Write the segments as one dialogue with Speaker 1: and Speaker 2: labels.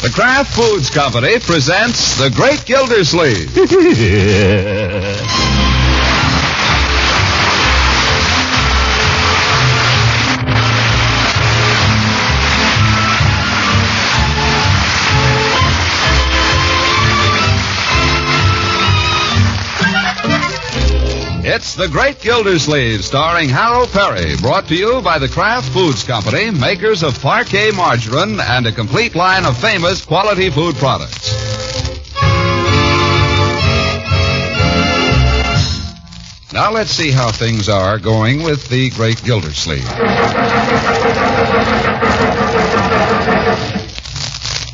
Speaker 1: The Kraft Foods Company presents The Great Gildersleeve. It's The Great Gildersleeve, starring Harold Peary, brought to you by the Kraft Foods Company, makers of Parkay margarine and a complete line of famous quality food products. Now let's see how things are going with the Great Gildersleeve.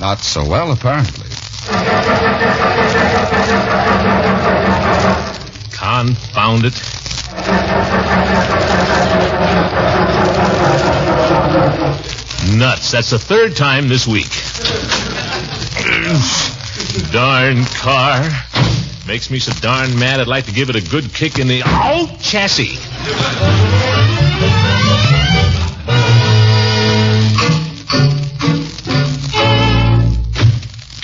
Speaker 1: Not so well, apparently.
Speaker 2: Confound it. Nuts. That's the third time this week. Darn car. Makes me so darn mad I'd like to give it a good kick in the chassis.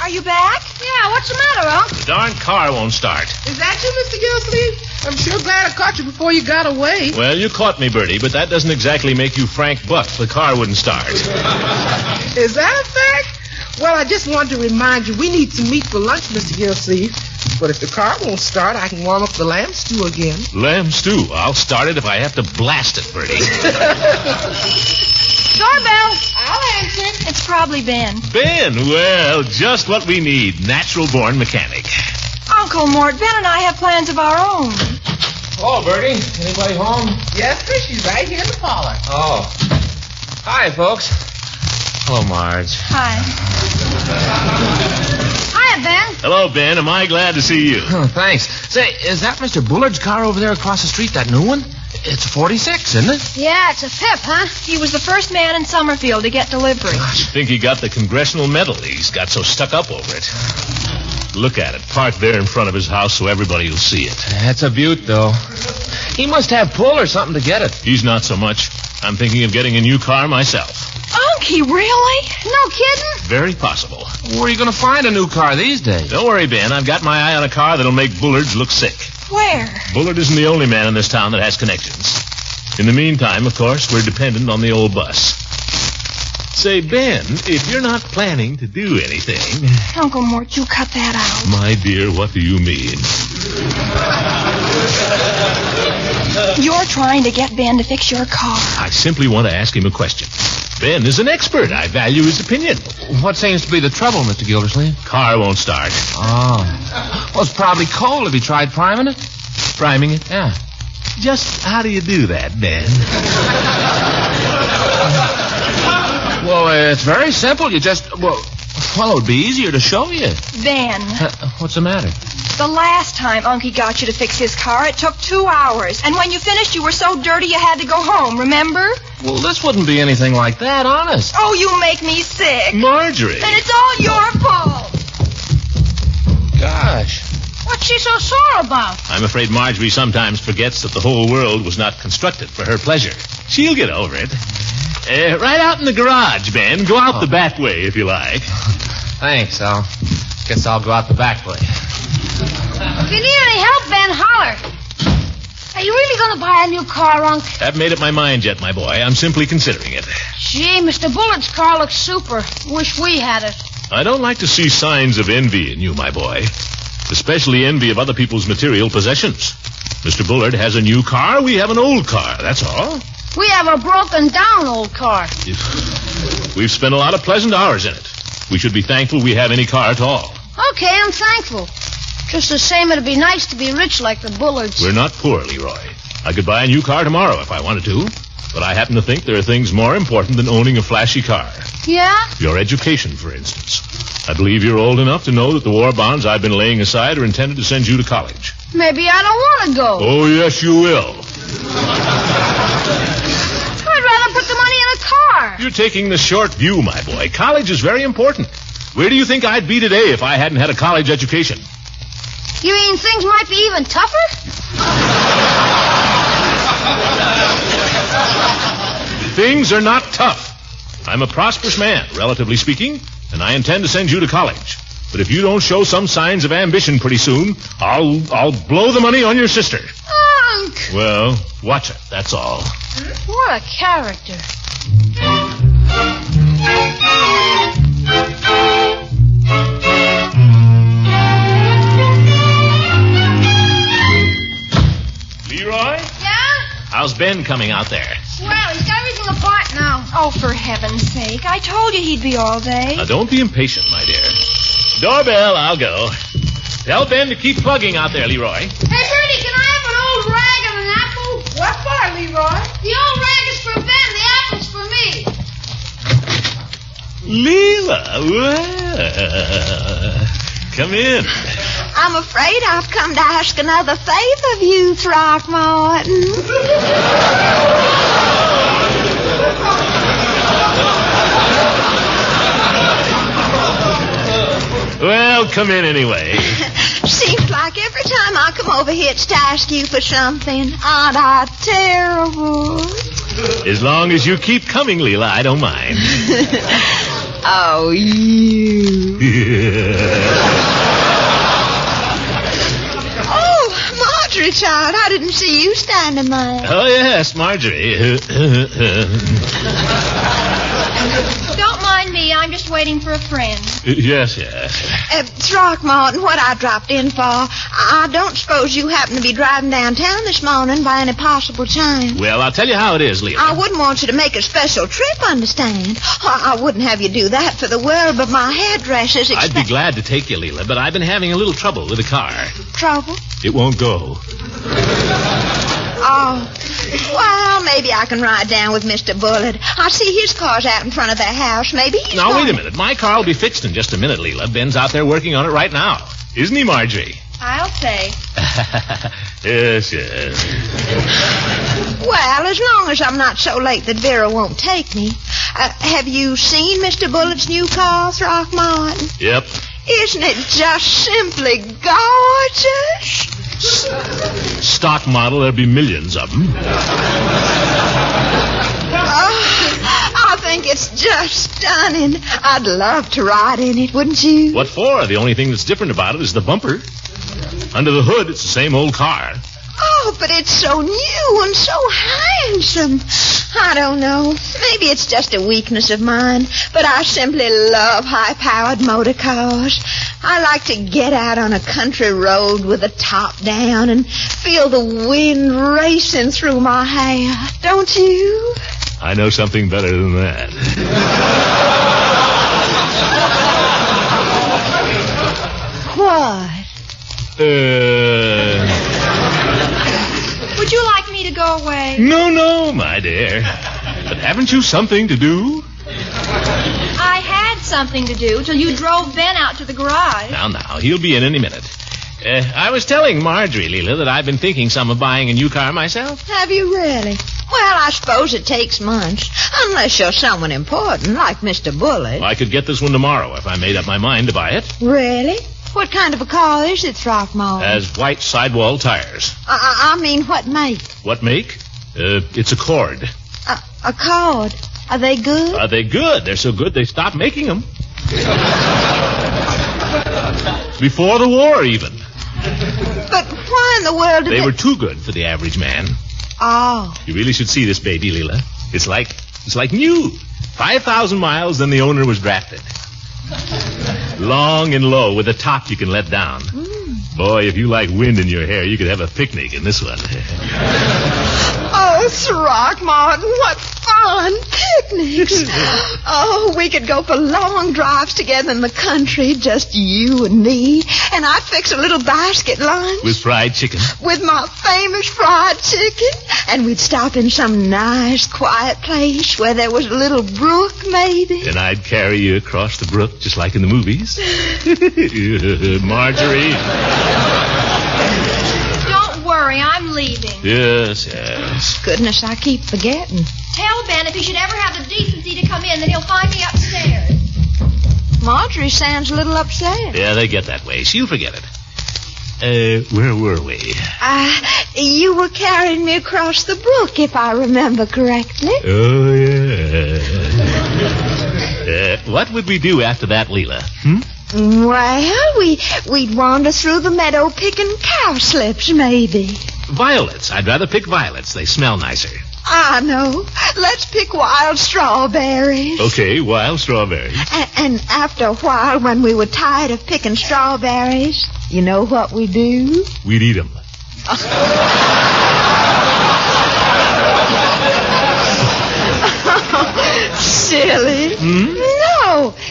Speaker 3: Are you back? Yeah, what's the matter, Unc?
Speaker 2: The darn car won't start.
Speaker 4: Is that you, Mr. Gildersleeve? I'm sure glad I caught you before you got away.
Speaker 2: Well, you caught me, Bertie, but that doesn't exactly make you Frank Buck. The car wouldn't start.
Speaker 4: Is that a fact? Well, I just wanted to remind you we need some meat for lunch, Mr. Gildersleeve. But if the car won't start, I can warm up the lamb stew again.
Speaker 2: Lamb stew? I'll start it if I have to blast it, Bertie.
Speaker 3: Doorbell. I'll answer. It's probably Ben.
Speaker 2: Ben? Well, just what we need. Natural-born mechanic.
Speaker 3: Uncle Mort, Ben and I have plans of our own.
Speaker 5: Hello, Bertie. Anybody home?
Speaker 4: Yes, sir. She's right here in the parlor.
Speaker 5: Oh. Hi, folks. Hello, Marge.
Speaker 3: Hi. Hiya, Ben.
Speaker 2: Hello, Ben. Am I glad to see you?
Speaker 5: Oh, thanks. Say, is that Mr. Bullard's car over there across the street, that new one? It's a 46, isn't it?
Speaker 3: Yeah, it's a Pip, huh? He was the first man in Summerfield to get delivery.
Speaker 2: I think he got the congressional medal. He's got so stuck up over it. Look at it, parked there in front of his house so everybody will see it.
Speaker 5: That's a beaut, though. He must have pull or something to get it.
Speaker 2: He's not so much. I'm thinking of getting a new car myself.
Speaker 3: Unky, really? No kidding?
Speaker 2: Very possible.
Speaker 5: Where are you going to find a new car these days?
Speaker 2: Don't worry, Ben. I've got my eye on a car that'll make Bullards look sick.
Speaker 3: Where?
Speaker 2: Bullard isn't the only man in this town that has connections. In the meantime, of course, we're dependent on the old bus. Say, Ben, if you're not planning to do anything...
Speaker 3: Uncle Mort, you cut that out.
Speaker 2: My dear, what do you mean?
Speaker 3: You're trying to get Ben to fix your car.
Speaker 2: I simply want to ask him a question. Ben is an expert. I value his opinion.
Speaker 5: What seems to be the trouble, Mr. Gildersleeve?
Speaker 2: Car won't start.
Speaker 5: Oh. Well, it's probably cold. Have you tried priming it?
Speaker 2: Priming it?
Speaker 5: Yeah.
Speaker 2: Just how do you do that, Ben?
Speaker 5: Well, it's very simple. You just, it would be easier to show you.
Speaker 3: Ben.
Speaker 5: What's the matter?
Speaker 3: The last time Unky got you to fix his car, it took 2 hours. And when you finished, you were so dirty you had to go home, remember?
Speaker 5: Well, this wouldn't be anything like that, honest.
Speaker 3: Oh, you make me sick.
Speaker 2: Marjorie.
Speaker 3: And it's all your fault.
Speaker 5: Gosh.
Speaker 3: What's she so sore about?
Speaker 2: I'm afraid Marjorie sometimes forgets that the whole world was not constructed for her pleasure. She'll get over it. Right out in the garage, Ben. Go out the back way, if you like.
Speaker 5: Thanks, guess I'll go out the back way.
Speaker 6: If you need any help, Ben, holler. Are you really going to buy a new car, Unc?
Speaker 2: Haven't made up my mind yet, my boy. I'm simply considering it.
Speaker 6: Gee, Mr. Bullard's car looks super. Wish we had it.
Speaker 2: I don't like to see signs of envy in you, my boy. Especially envy of other people's material possessions. Mr. Bullard has a new car. We have an old car, that's all.
Speaker 6: We have a broken-down old car.
Speaker 2: We've spent a lot of pleasant hours in it. We should be thankful we have any car at all.
Speaker 6: Okay, I'm thankful. Just the same, it'd be nice to be rich like the Bullards.
Speaker 2: We're not poor, Leroy. I could buy a new car tomorrow if I wanted to. But I happen to think there are things more important than owning a flashy car.
Speaker 6: Yeah?
Speaker 2: Your education, for instance. I believe you're old enough to know that the war bonds I've been laying aside are intended to send you to college.
Speaker 6: Maybe I don't want to go.
Speaker 2: Oh, yes, you will.
Speaker 6: I'd rather put the money in a car.
Speaker 2: You're taking the short view, my boy. College is very important. Where do you think I'd be today if I hadn't had a college education?
Speaker 6: You mean things might be even tougher?
Speaker 2: Things are not tough. I'm a prosperous man, relatively speaking, and I intend to send you to college. But if you don't show some signs of ambition pretty soon, I'll blow the money on your sister.
Speaker 6: Unc!
Speaker 2: Well, watch it, that's all.
Speaker 6: What a character.
Speaker 2: Leroy?
Speaker 6: Yeah?
Speaker 2: How's Ben coming out there?
Speaker 6: Well, he's got everything apart now.
Speaker 3: Oh, for heaven's sake. I told you he'd be all day.
Speaker 2: Now, don't be impatient, my dear. Doorbell, I'll go. Tell Ben to keep plugging out there, Leroy.
Speaker 6: Hey, Bertie, can I have an old rag and an apple?
Speaker 4: What for, Leroy?
Speaker 6: The old rag is for Ben, the apple's for me.
Speaker 2: Leela, well, come in.
Speaker 3: I'm afraid I've come to ask another favor of you, Throckmorton.
Speaker 2: Well, come in anyway.
Speaker 3: Seems like every time I come over here it's to ask you for something. Aren't I terrible?
Speaker 2: As long as you keep coming, Leela, I don't mind.
Speaker 3: Oh, you. Oh, Marjorie, child, I didn't see you standing there.
Speaker 2: Oh, yes, Marjorie.
Speaker 3: Don't mind me. I'm just waiting for a friend.
Speaker 2: Yes.
Speaker 3: Throckmorton, what I dropped in for. I don't suppose you happen to be driving downtown this morning by any possible chance.
Speaker 2: Well, I'll tell you how it is, Leela.
Speaker 3: I wouldn't want you to make a special trip, understand? I wouldn't have you do that for the world, but my hairdresser's
Speaker 2: I'd be glad to take you, Leela, but I've been having a little trouble with the car.
Speaker 3: Trouble?
Speaker 2: It won't go.
Speaker 3: Oh, well, maybe I can ride down with Mr. Bullard. I see his car's out in front of their house. Maybe he's
Speaker 2: Now,
Speaker 3: going...
Speaker 2: wait a minute. My car will be fixed in just a minute, Leela. Ben's out there working on it right now. Isn't he, Marjorie?
Speaker 3: I'll say.
Speaker 2: Yes.
Speaker 3: Well, as long as I'm not so late that Vera won't take me. Have you seen Mr. Bullard's new car, Throckmorton?
Speaker 2: Yep.
Speaker 3: Isn't it just simply gorgeous?
Speaker 2: Stock model, there'll be millions of them.
Speaker 3: I think it's just stunning. I'd love to ride in it, wouldn't you?
Speaker 2: What for? The only thing that's different about it is the bumper. Under the hood, it's the same old car.
Speaker 3: Oh, but it's so new and so handsome. I don't know. Maybe it's just a weakness of mine, but I simply love high-powered motor cars. I like to get out on a country road with the top down and feel the wind racing through my hair. Don't you?
Speaker 2: I know something better than that.
Speaker 3: What? Would you like me to go away?
Speaker 2: No, my dear. But haven't you something to do?
Speaker 3: I had something to do till you drove Ben out to the garage.
Speaker 2: Now, he'll be in any minute. I was telling Marjorie, Leela, that I've been thinking some of buying a new car myself.
Speaker 3: Have you really? Well, I suppose it takes months, unless you're someone important, like Mr. Bullard.
Speaker 2: I could get this one tomorrow if I made up my mind to buy it.
Speaker 3: Really? What kind of a car is it, Throckmorton?
Speaker 2: Has white sidewall tires.
Speaker 3: I mean, what make?
Speaker 2: What make? It's a Cord.
Speaker 3: A Cord. Are they good?
Speaker 2: Are they good? They're so good they stopped making them. Before the war, even.
Speaker 3: But why in the world did
Speaker 2: they were too good for the average man.
Speaker 3: Oh.
Speaker 2: You really should see this baby, Leela. It's like new. 5,000 miles, then the owner was drafted. Long and low, with a top you can let down. Boy, if you like wind in your hair, you could have a picnic in this one.
Speaker 3: Oh, Throckmorton, what fun! Picnics! Oh, we could go for long drives together in the country, just you and me. And I'd fix a little basket lunch.
Speaker 2: With fried chicken?
Speaker 3: With my famous fried chicken. And we'd stop in some nice, quiet place where there was a little brook, maybe.
Speaker 2: And I'd carry you across the brook, just like in the movies. Marjorie.
Speaker 3: Don't worry, I'm leaving.
Speaker 2: Yes.
Speaker 3: Goodness, I keep forgetting.
Speaker 7: Tell Ben if he should ever have the decency to come in, then he'll find me upstairs.
Speaker 3: Marjorie sounds a little upset.
Speaker 2: Yeah, they get that way. She'll forget it. Where were we?
Speaker 3: You were carrying me across the brook, if I remember correctly.
Speaker 2: Oh, yeah. what would we do after that, Leela?
Speaker 3: Well, we'd wander through the meadow picking cowslips, maybe.
Speaker 2: Violets. I'd rather pick violets. They smell nicer.
Speaker 3: I know. Let's pick wild strawberries.
Speaker 2: Okay, wild strawberries.
Speaker 3: And after a while, when we were tired of picking strawberries, you know what we do?
Speaker 2: We'd eat them.
Speaker 3: Silly.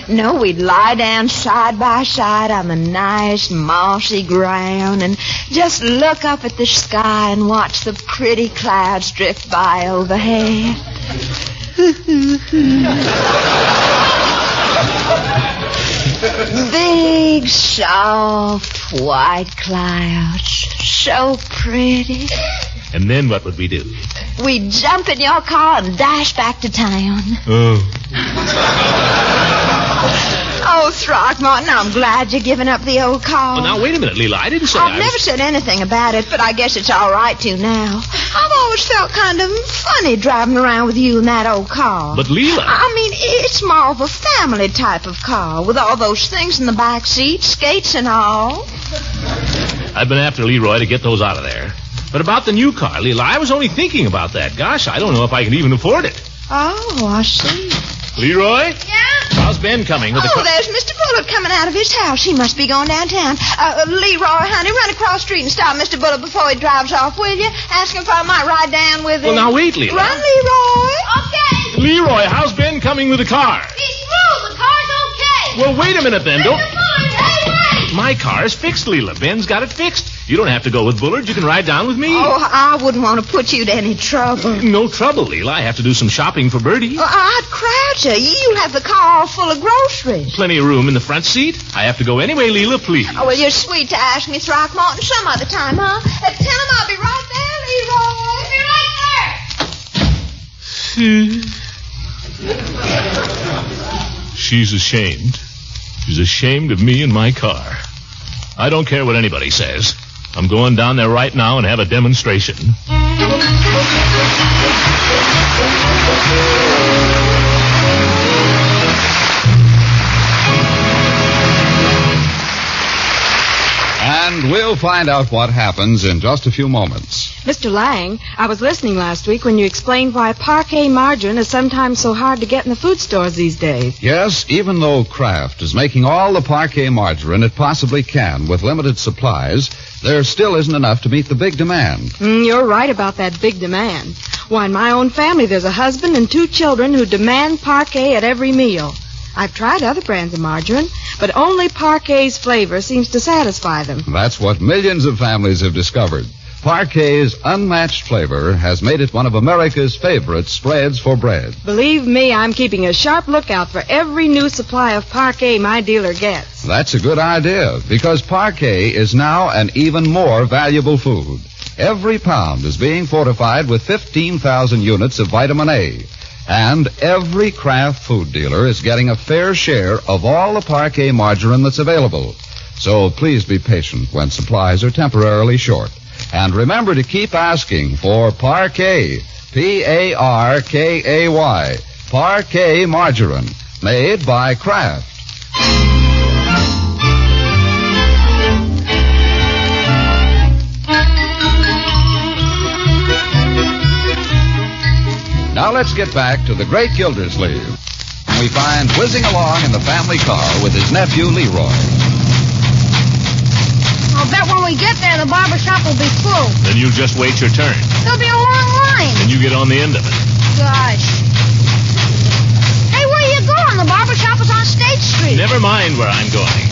Speaker 3: No, we'd lie down side by side on the nice mossy ground and just look up at the sky and watch the pretty clouds drift by overhead. Big, soft, white clouds. So pretty.
Speaker 2: And then what would we do?
Speaker 3: We'd jump in your car and dash back to town. Oh, Throckmorton, I'm glad you're giving up the old car.
Speaker 2: Well, now, wait a minute, Leela. I didn't say
Speaker 3: I've never said anything about it, but I guess it's all right to now. I've always felt kind of funny driving around with you in that old car.
Speaker 2: But, Leela...
Speaker 3: I mean, it's more of a family type of car with all those things in the back seat, skates and all.
Speaker 2: I've been after Leroy to get those out of there. But about the new car, Leela, I was only thinking about that. Gosh, I don't know if I can even afford it.
Speaker 3: Oh, I see.
Speaker 2: Leroy?
Speaker 7: Yeah?
Speaker 2: How's Ben coming with the car?
Speaker 3: There's Mr. Bullard coming out of his house. He must be going downtown. Leroy, honey, run across the street and stop Mr. Bullard before he drives off, will you? Ask him if I might ride down with him.
Speaker 2: Well, now, wait, Leela.
Speaker 3: Run, Leroy.
Speaker 7: Okay.
Speaker 2: Leroy, how's Ben coming with the car?
Speaker 7: He's through. The car's okay.
Speaker 2: Well, wait a minute, then. Don't...
Speaker 7: Mr. Bullard, hey, wait.
Speaker 2: My car is fixed, Leela. Ben's got it fixed. You don't have to go with Bullard. You can ride down with me.
Speaker 3: Oh, I wouldn't want to put you to any trouble.
Speaker 2: No trouble, Leela. I have to do some shopping for Bertie.
Speaker 3: I'd crowd you. You'll have the car all full of groceries.
Speaker 2: Plenty of room in the front seat. I have to go anyway, Leela, please.
Speaker 3: Oh, well, you're sweet to ask me, Throckmorton, some other time, huh? Tell him I'll be right there, Leroy.
Speaker 2: She's ashamed. She's ashamed of me and my car. I don't care what anybody says. I'm going down there right now and have a demonstration.
Speaker 1: And we'll find out what happens in just a few moments.
Speaker 8: Mr. Lang, I was listening last week when you explained why Parkay margarine is sometimes so hard to get in the food stores these days.
Speaker 1: Yes, even though Kraft is making all the Parkay margarine it possibly can with limited supplies, there still isn't enough to meet the big demand.
Speaker 8: You're right about that big demand. Why, in my own family, there's a husband and 2 children who demand Parkay at every meal. I've tried other brands of margarine, but only Parkay's flavor seems to satisfy them.
Speaker 1: That's what millions of families have discovered. Parkay's unmatched flavor has made it one of America's favorite spreads for bread.
Speaker 8: Believe me, I'm keeping a sharp lookout for every new supply of Parkay my dealer gets.
Speaker 1: That's a good idea, because Parkay is now an even more valuable food. Every pound is being fortified with 15,000 units of vitamin A. And every Kraft food dealer is getting a fair share of all the Parkay margarine that's available. So please be patient when supplies are temporarily short. And remember to keep asking for Parkay, P-A-R-K-A-Y, Parkay margarine, made by Kraft. Now let's get back to the Great Gildersleeve. We find whizzing along in the family car with his nephew Leroy.
Speaker 6: I'll bet when we get there, the barber shop will be full.
Speaker 2: Then you just wait your turn.
Speaker 6: There'll be a long line.
Speaker 2: And you get on the end of it.
Speaker 6: Gosh. Hey, where are you going? The barber shop is on State Street.
Speaker 2: Never mind where I'm going.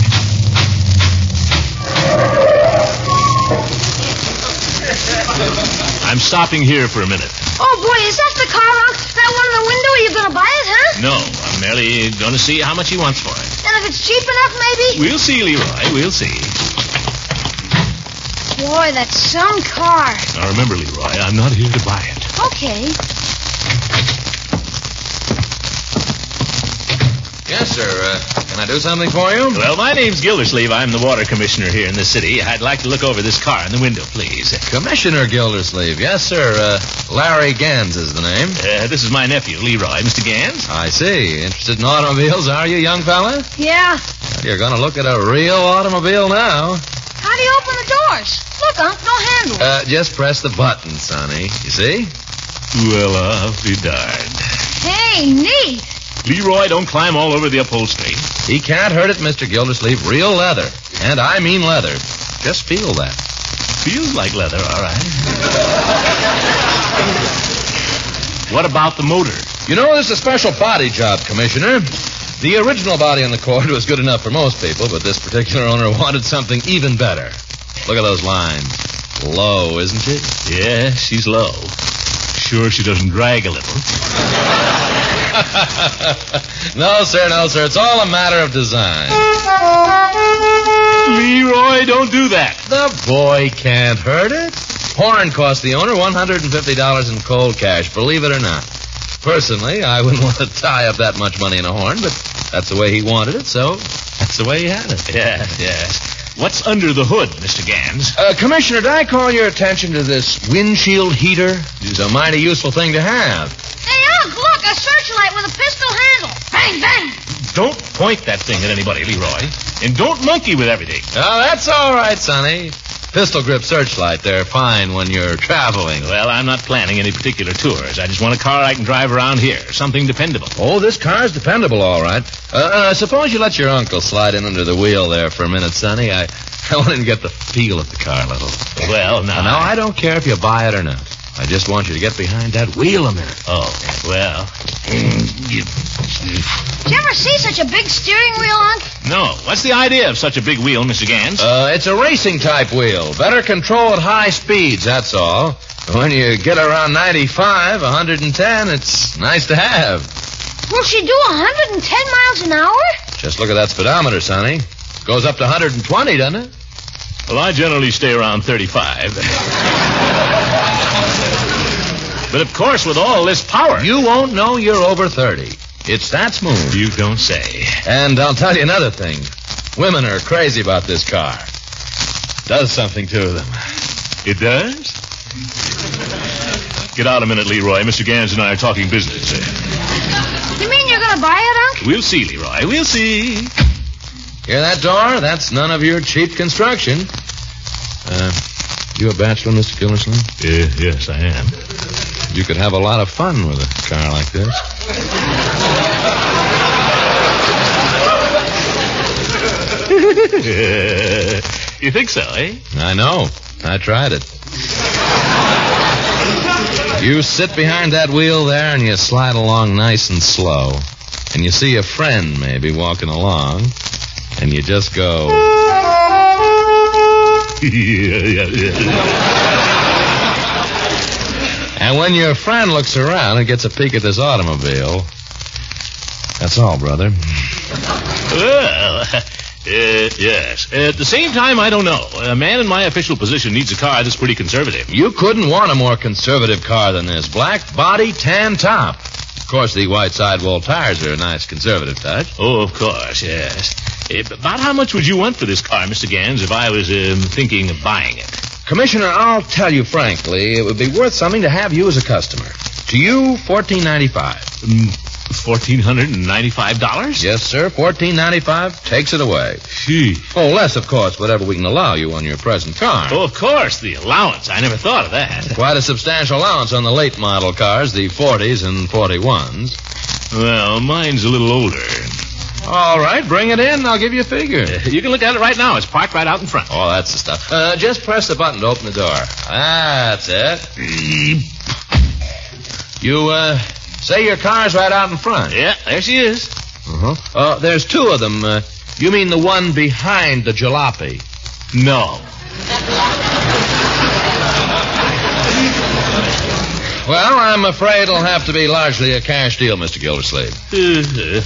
Speaker 2: I'm stopping here for a minute.
Speaker 6: Oh, boy, is that the car out that one in the window? Are you going to buy it, huh?
Speaker 2: No, I'm merely going to see how much he wants for it.
Speaker 6: And if it's cheap enough, maybe?
Speaker 2: We'll see, Leroy. We'll see.
Speaker 6: Boy, that's some car.
Speaker 2: Now, remember, Leroy, I'm not here to buy it.
Speaker 6: Okay.
Speaker 5: Yes, sir. Can I do something for you?
Speaker 2: Well, my name's Gildersleeve. I'm the water commissioner here in the city. I'd like to look over this car in the window, please.
Speaker 5: Commissioner Gildersleeve. Yes, sir. Larry Gans is the name.
Speaker 2: This is my nephew, Leroy. Mr. Gans?
Speaker 5: I see. Interested in automobiles, are you, young fella?
Speaker 6: Yeah.
Speaker 5: Well, you're going to look at a real automobile now.
Speaker 6: How do you open the doors? Look, Unc, no handle.
Speaker 5: Just press the button, Sonny. You see?
Speaker 2: Well, I'll be darned.
Speaker 6: Hey, neat.
Speaker 2: Leroy, don't climb all over the upholstery.
Speaker 5: He can't hurt it, Mr. Gildersleeve. Real leather. And I mean leather. Just feel that.
Speaker 2: Feels like leather, all right. What about the motor?
Speaker 5: You know, this is a special body job, Commissioner. The original body on the Cord was good enough for most people, but this particular owner wanted something even better. Look at those lines. Low, isn't she?
Speaker 2: Yeah, she's low. Sure she doesn't drag a little.
Speaker 5: No, sir. It's all a matter of design.
Speaker 2: Leroy, don't do that.
Speaker 5: The boy can't hurt it. Horn cost the owner $150 in cold cash, believe it or not. Personally, I wouldn't want to tie up that much money in a horn, but that's the way he wanted it, so that's the way he had it.
Speaker 2: Yes. What's under the hood, Mr. Gans?
Speaker 5: Commissioner, did I call your attention to this windshield heater? It's a mighty useful thing to have.
Speaker 6: Hey, Unc, look, a searchlight with a pistol handle. Bang, bang.
Speaker 2: Don't point that thing at anybody, Leroy. And don't monkey with everything.
Speaker 5: Oh, that's all right, Sonny. Pistol grip searchlight, they're fine when you're traveling.
Speaker 2: Well, I'm not planning any particular tours. I just want a car I can drive around here. Something dependable.
Speaker 5: Oh, this car's dependable, all right. Suppose you let your uncle slide in under the wheel there for a minute, Sonny. I want him to get the feel of the car a little.
Speaker 2: Well, now...
Speaker 5: No, I don't care if you buy it or not. I just want you to get behind that wheel a minute.
Speaker 2: Oh, well...
Speaker 6: Did you ever see such a big steering wheel, Unc?
Speaker 2: No. What's the idea of such a big wheel, Mr. Gans?
Speaker 5: It's a racing-type wheel. Better control at high speeds, that's all. When you get around 95, 110, it's nice to have.
Speaker 6: Will she do 110 miles an hour?
Speaker 5: Just look at that speedometer, Sonny. Goes up to 120, doesn't it?
Speaker 2: Well, I generally stay around 35. But, of course, with all this power...
Speaker 5: You won't know you're over 30. It's that smooth.
Speaker 2: You don't say.
Speaker 5: And I'll tell you another thing. Women are crazy about this car. Does something to them.
Speaker 2: It does? Get out a minute, Leroy. Mr. Gans and I are talking business.
Speaker 6: You mean you're going to buy it, Unc?
Speaker 2: We'll see, Leroy. We'll see.
Speaker 5: Hear that door? That's none of your cheap construction. You a bachelor, Mr. Gildersleeve?
Speaker 2: Yes, I am.
Speaker 5: You could have a lot of fun with a car like this.
Speaker 2: You think so, eh?
Speaker 5: I know. I tried it. You sit behind that wheel there and you slide along nice and slow. And you see a friend maybe walking along. And you just go... And when your friend looks around and gets a peek at this automobile, that's all, brother.
Speaker 2: Well, yes. At the same time, I don't know. A man in my official position needs a car that's pretty conservative.
Speaker 5: You couldn't want a more conservative car than this. Black body, tan top. Of course, the white sidewall tires are a nice conservative touch.
Speaker 2: Oh, of course, yes. About how much would you want for this car, Mr. Gans, if I was thinking of buying it?
Speaker 5: Commissioner, I'll tell you frankly, it would be worth something to have you as a customer. To you, $1,495.
Speaker 2: $1,495?
Speaker 5: Yes, sir. $1,495 takes it away.
Speaker 2: Gee.
Speaker 5: Oh, less, of course, whatever we can allow you on your present car.
Speaker 2: Oh, of course, the allowance. I never thought of that.
Speaker 5: Quite a substantial allowance on the late model cars, the 40s and 41s.
Speaker 2: Well, mine's a little older.
Speaker 5: All right, bring it in. I'll give you a figure.
Speaker 2: You can look at it right now. It's parked right out in front.
Speaker 5: Oh, that's the stuff. Just press the button to open the door. That's it. You, say your car's right out in front.
Speaker 2: Yeah, there she is.
Speaker 5: Uh-huh. There's two of them. You mean the one behind the jalopy?
Speaker 2: No.
Speaker 5: Well, I'm afraid it'll have to be largely a cash deal, Mr. Gildersleeve.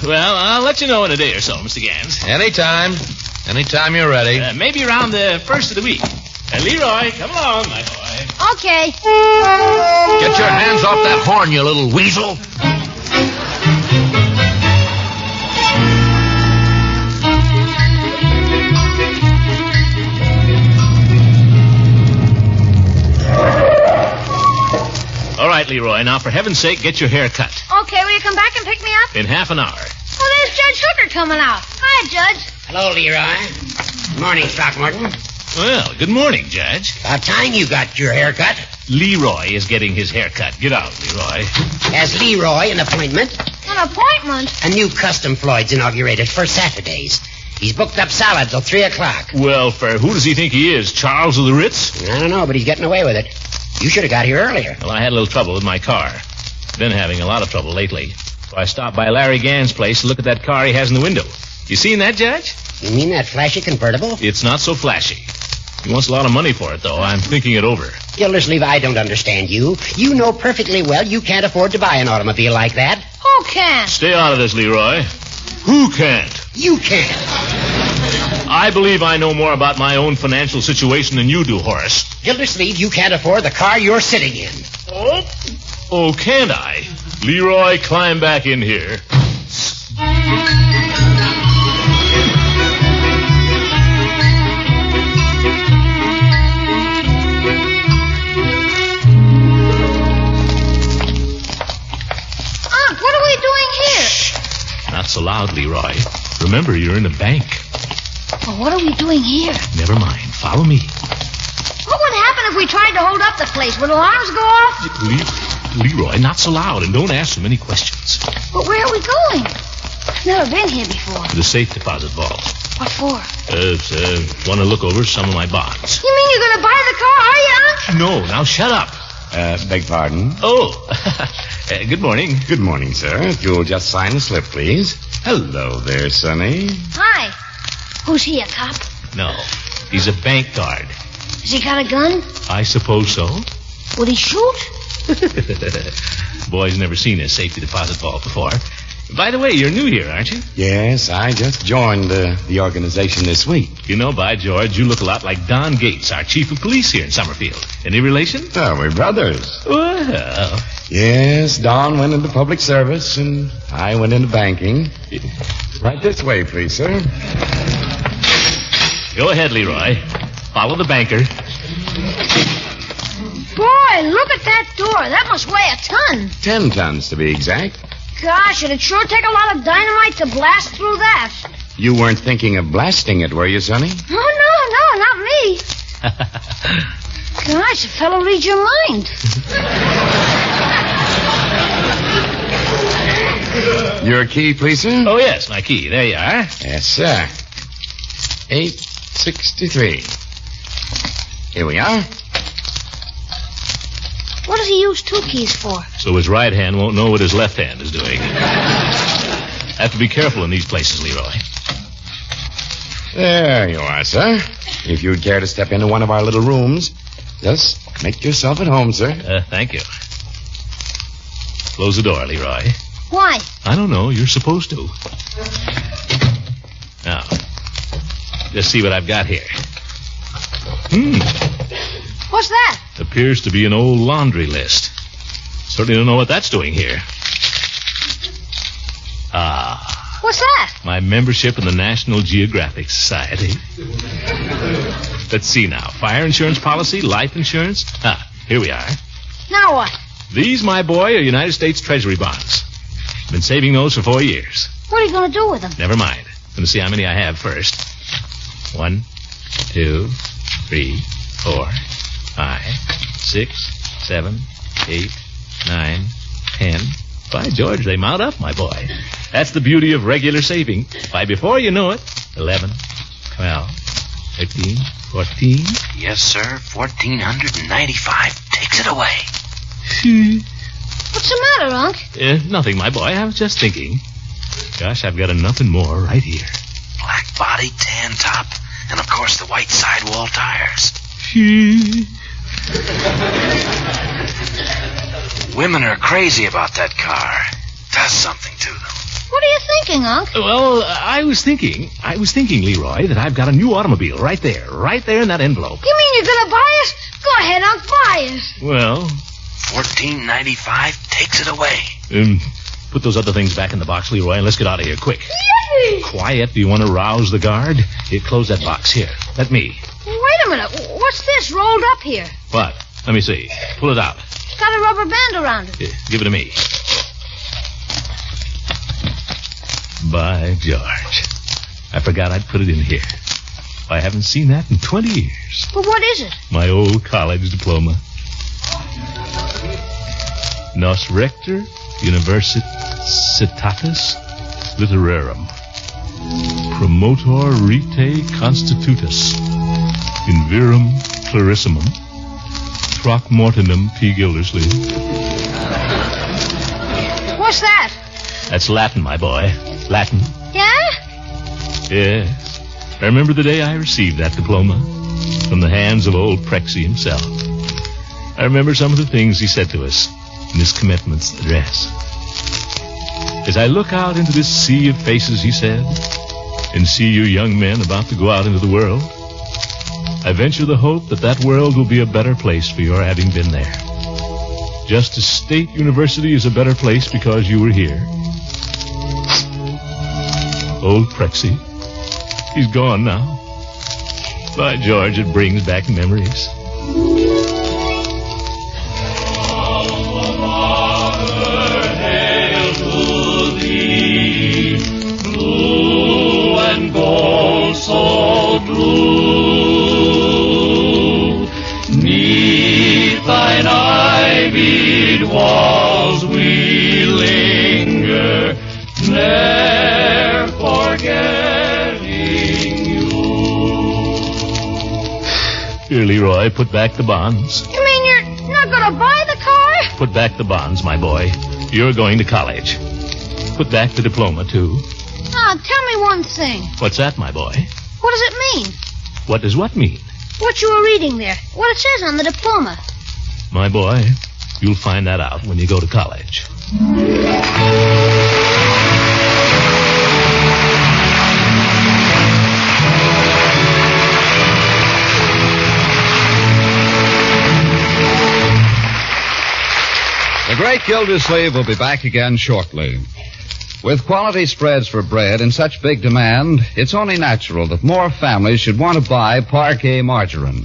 Speaker 2: Well, I'll let you know in a day or so, Mr. Gans.
Speaker 5: Anytime. Anytime you're ready.
Speaker 2: Maybe around the first of the week. Leroy, come along, my boy.
Speaker 6: Okay.
Speaker 5: Get your hands off that horn, you little weasel.
Speaker 2: Leroy. Now, for heaven's sake, get your hair cut.
Speaker 6: Okay, will you come back and pick me up?
Speaker 2: In half an hour.
Speaker 6: Oh, there's Judge Hooker coming out. Hi, Judge.
Speaker 9: Hello, Leroy. Morning, Throckmorton.
Speaker 2: Well, good morning, Judge.
Speaker 9: About time you got your hair cut.
Speaker 2: Leroy is getting his hair cut. Get out, Leroy.
Speaker 9: Has Leroy an appointment?
Speaker 6: An appointment?
Speaker 9: A new custom Floyd's inaugurated for Saturdays. He's booked up solid till 3 o'clock.
Speaker 2: Well, for who does he think he is? Charles of the Ritz?
Speaker 9: I don't know, but he's getting away with it. You should have got here earlier.
Speaker 2: Well, I had a little trouble with my car. Been having a lot of trouble lately. So I stopped by Larry Gann's place to look at that car he has in the window. You seen that, Judge?
Speaker 9: You mean that flashy convertible?
Speaker 2: It's not so flashy. He wants a lot of money for it, though. I'm thinking it over.
Speaker 9: Gildersleeve, I don't understand you. You know perfectly well you can't afford to buy an automobile like that.
Speaker 6: Who can?
Speaker 2: Stay out of this, Leroy. Who can't?
Speaker 9: You can't.
Speaker 2: I believe I know more about my own financial situation than you do, Horace.
Speaker 9: Gildersleeve, you can't afford the car you're sitting in.
Speaker 2: Oh, can't I? Leroy, climb back in here.
Speaker 6: Unc, what are we doing here?
Speaker 2: Not so loud, Leroy. Remember, you're in a bank.
Speaker 6: Well, what are we doing here?
Speaker 2: Never mind. Follow me.
Speaker 6: What would happen if we tried to hold up the place? Would alarms go off?
Speaker 2: Leroy, not so loud, and don't ask so many questions.
Speaker 6: But where are we going? I've never been here before.
Speaker 2: The safe deposit vault.
Speaker 6: What for?
Speaker 2: Want to look over some of my bonds.
Speaker 6: You mean you're going to buy the car, are you, Unc?
Speaker 2: No, now shut up.
Speaker 10: Beg pardon?
Speaker 2: Oh, good morning.
Speaker 10: Good morning, sir. If you'll just sign the slip, please. Hello there, Sonny.
Speaker 6: Hi. Who's he, a cop?
Speaker 2: No, he's a bank guard.
Speaker 6: Has he got a gun?
Speaker 2: I suppose so.
Speaker 6: Would he shoot?
Speaker 2: Boy's never seen a safety deposit vault before. By the way, you're new here, aren't you?
Speaker 10: Yes, I just joined the organization this week.
Speaker 2: You know, by George, you look a lot like Don Gates, our chief of police here in Summerfield. Any relation?
Speaker 10: Oh, we're brothers.
Speaker 2: Well.
Speaker 10: Yes, Don went into public service, and I went into banking. Right this way, please, sir.
Speaker 2: Go ahead, Leroy. Follow the banker.
Speaker 6: Boy, look at that door. That must weigh a ton.
Speaker 10: 10 tons, to be exact.
Speaker 6: Gosh, it'd sure take a lot of dynamite to blast through that.
Speaker 10: You weren't thinking of blasting it, were you, Sonny?
Speaker 6: Oh, no, not me. Gosh, a fellow reads your mind.
Speaker 10: Your key, please, sir?
Speaker 2: Oh, yes, my key. There you are.
Speaker 10: Yes, sir. 863. Here we are.
Speaker 6: What does he use 2 keys for?
Speaker 2: So his right hand won't know what his left hand is doing. Have to be careful in these places, Leroy.
Speaker 10: There you are, sir. If you'd care to step into one of our little rooms, just make yourself at home, sir.
Speaker 2: Thank you. Close the door, Leroy.
Speaker 6: Why?
Speaker 2: I don't know. You're supposed to. Now, just see what I've got here.
Speaker 6: What's that?
Speaker 2: Appears to be an old laundry list. Certainly don't know what that's doing here.
Speaker 6: What's that?
Speaker 2: My membership in the National Geographic Society. Let's see now. Fire insurance policy, life insurance. Here we are.
Speaker 6: Now what?
Speaker 2: These, my boy, are United States Treasury bonds. Been saving those for 4 years.
Speaker 6: What are you going to do with them?
Speaker 2: Never mind. Going to see how many I have first. 1, 2, 3, 4, 5, 6, 7, 8, 9, 10. By George, they mount up, my boy. That's the beauty of regular saving. By before you know it, 11, 12, 13, 14.
Speaker 9: Yes, sir. 1,495. Takes it away.
Speaker 6: What's the matter, Unc?
Speaker 2: Nothing, my boy. I was just thinking. Gosh, I've got enough and more right here.
Speaker 9: Black body, tan top, and of course the white sidewall tires. Women are crazy about that car. Does something to them.
Speaker 6: What are you thinking, Unc?
Speaker 2: Well, I was thinking, Leroy, that I've got a new automobile right there in that envelope.
Speaker 6: You mean you're going to buy it? Go ahead, Unc, buy it.
Speaker 2: Well,
Speaker 9: 1,495. Takes it away.
Speaker 2: Put those other things back in the box, Leroy, and let's get out of here quick.
Speaker 6: Yippee!
Speaker 2: Quiet. Do you want to rouse the guard? Here, close that box. Here, let me.
Speaker 6: Wait a minute. What's this rolled up here?
Speaker 2: What? Let me see. Pull it out.
Speaker 6: It's got a rubber band around it.
Speaker 2: Here, give it to me. By George. I forgot I'd put it in here. I haven't seen that in 20 years.
Speaker 6: But what is it?
Speaker 2: My old college diploma. Nos Rector Universitatis Literarum. Promotor Rite Constitutus. In virum clarissimum. Throckmorton P. Gildersleeve.
Speaker 6: What's that?
Speaker 2: That's Latin, my boy. Latin.
Speaker 6: Yeah?
Speaker 2: Yes. I remember the day I received that diploma from the hands of old Prexy himself. I remember some of the things he said to us in his commencement address. As I look out into this sea of faces, he said, and see you young men about to go out into the world, I venture the hope that that world will be a better place for your having been there. Just as State University is a better place because you were here. Old Prexy. He's gone now. By George, it brings back memories. Hail to thee, blue and gold so blue. Neath thine ivied walls we linger, ne'er forgetting you. Here, Leroy, put back the bonds.
Speaker 6: You mean you're not going to buy the car?
Speaker 2: Put back the bonds, my boy. You're going to college. Put back the diploma, too.
Speaker 6: Ah, tell me one thing.
Speaker 2: What's that, my boy?
Speaker 6: What does it mean?
Speaker 2: What does what mean?
Speaker 6: What you were reading there. What it says on the diploma.
Speaker 2: My boy, you'll find that out when you go to college.
Speaker 1: The Great Gildersleeve will be back again shortly. With quality spreads for bread in such big demand, it's only natural that more families should want to buy Parkay margarine.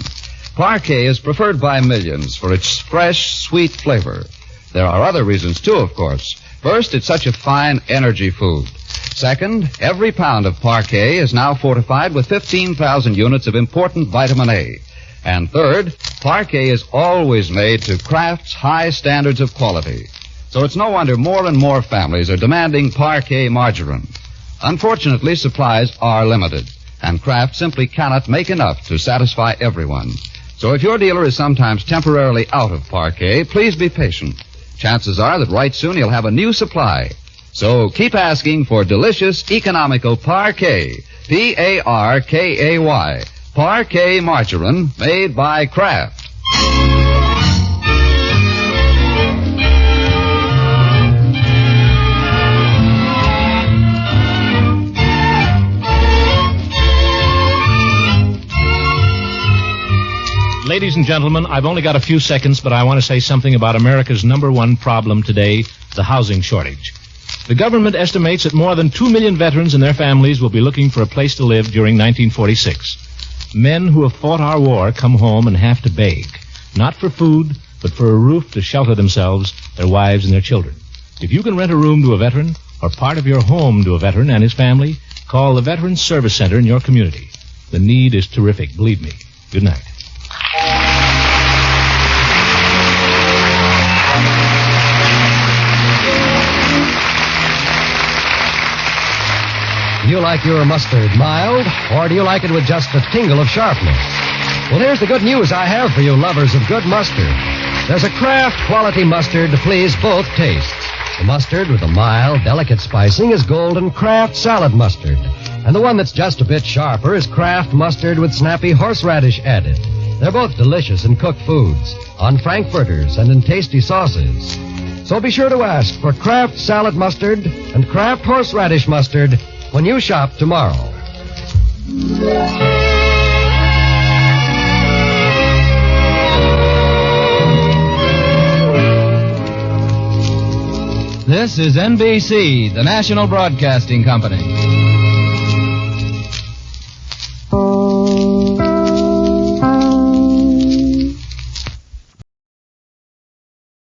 Speaker 1: Parkay is preferred by millions for its fresh, sweet flavor. There are other reasons, too, of course. First, it's such a fine energy food. Second, every pound of Parkay is now fortified with 15,000 units of important vitamin A. And third, Parkay is always made to Kraft's high standards of quality. So it's no wonder more and more families are demanding Parkay margarine. Unfortunately, supplies are limited, and Kraft simply cannot make enough to satisfy everyone. So if your dealer is sometimes temporarily out of Parkay, please be patient. Chances are that right soon he'll have a new supply. So keep asking for delicious, economical Parkay, P-A-R-K-A-Y. Parkay margarine made by Kraft.
Speaker 2: Ladies and gentlemen, I've only got a few seconds, but I want to say something about America's number one problem today, the housing shortage. The government estimates that more than 2 million veterans and their families will be looking for a place to live during 1946. Men who have fought our war come home and have to beg, not for food, but for a roof to shelter themselves, their wives, and their children. If you can rent a room to a veteran or part of your home to a veteran and his family, call the Veterans Service Center in your community. The need is terrific, believe me. Good night.
Speaker 11: Do you like your mustard mild, or do you like it with just a tingle of sharpness? Well, here's the good news I have for you lovers of good mustard. There's a Kraft quality mustard to please both tastes. The mustard with a mild, delicate spicing is Golden Kraft salad mustard. And the one that's just a bit sharper is Kraft mustard with snappy horseradish added. They're both delicious in cooked foods, on frankfurters, and in tasty sauces. So be sure to ask for Kraft salad mustard and Kraft horseradish mustard when you shop tomorrow.
Speaker 12: This is NBC, the National Broadcasting Company.